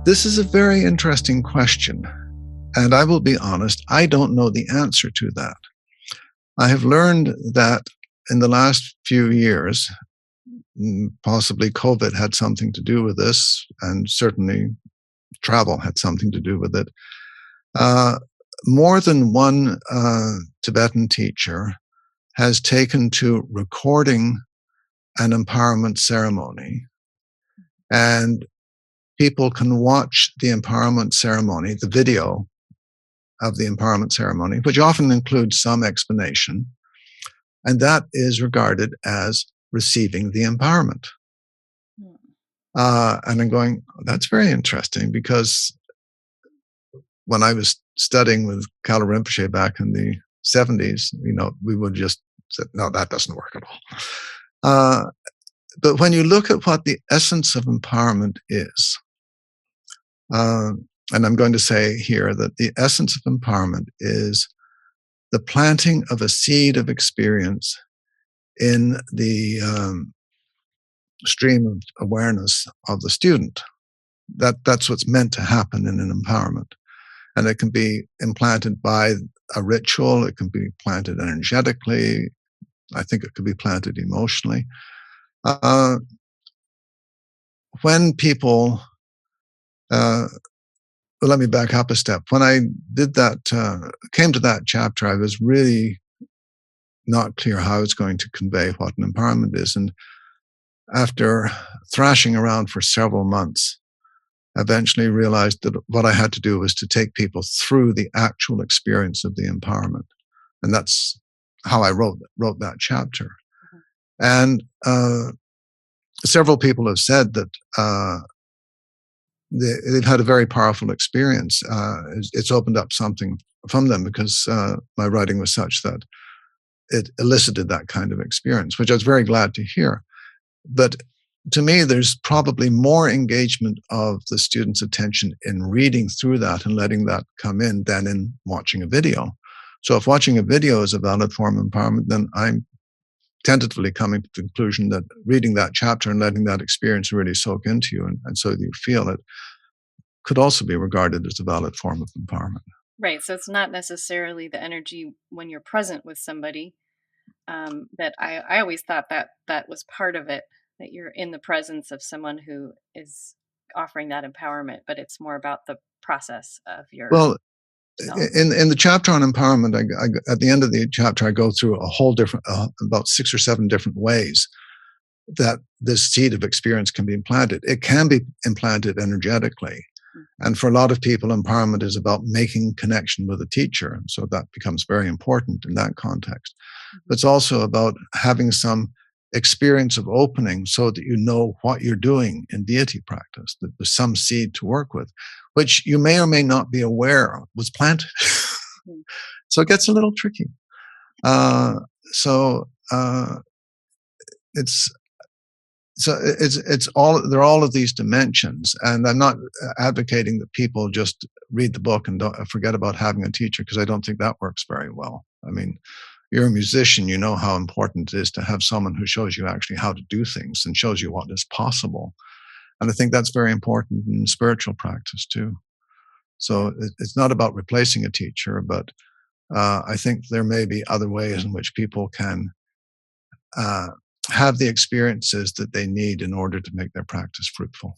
This is a very interesting question. And I will be honest, I don't know the answer to that. I have learned that in the last few years, possibly COVID had something to do with this, and certainly travel had something to do with it. Uh, More than one Tibetan teacher has taken to recording an empowerment ceremony, and people can watch the empowerment ceremony, the video of the empowerment ceremony, which often includes some explanation, and that is regarded as receiving the empowerment. Hmm. And I'm going, that's very interesting, because when I was studying with Kalu Rinpoche back in the 70s, we would just say, no, that doesn't work at all. But when you look at what the essence of empowerment is, uh, and I'm going to say here that the essence of empowerment is the planting of a seed of experience in the stream of awareness of the student. That's what's meant to happen in an empowerment. And it can be implanted by a ritual, it can be planted energetically, I think it could be planted emotionally. Uh, when people, well, let me back up a step. When I did that, came to that chapter, I was really not clear how I was going to convey what an empowerment is. And after thrashing around for several months, I eventually realized that what I had to do was to take people through the actual experience of the empowerment. And that's how I wrote that chapter. Mhm. And several people have said that they've had a very powerful experience. It's opened up something from them, because my writing was such that it elicited that kind of experience, which I was very glad to hear. But to me, there's probably more engagement of the student's attention in reading through that and letting that come in than in watching a video. So if watching a video is a valid form of empowerment, then I'm tentatively coming to the conclusion that reading that chapter and letting that experience really soak into you, and so that you feel it, could also be regarded as a valid form of empowerment. Right. So it's not necessarily the energy when you're present with somebody. That I always thought that that was part of it, that you're in the presence of someone who is offering that empowerment, but it's more about the process of your Well, development. in the chapter on empowerment, at the end of the chapter, I go through a whole different, about 6 or 7 different ways that this seed of experience can be implanted. It can be implanted energetically. Mm. And for a lot of people, empowerment is about making connection with a teacher. And so that becomes very important in that context. Mhm. But it's also about having some experience of opening so that you know what you're doing in deity practice, that there's some seed to work with, which you may or may not be aware was planted. Mhm. So it gets a little tricky. Uh, so it's it's all, there are all of these dimensions, and I'm not advocating that people just read the book and don't forget about having a teacher, because I don't think that works very well. I mean, you're a musician, you know how important it is to have someone who shows you actually how to do things and shows you what is possible. And I think that's very important in spiritual practice too. So Yeah. it's not about replacing a teacher, but I think there may be other ways in which people can uh, have the experiences that they need in order to make their practice fruitful.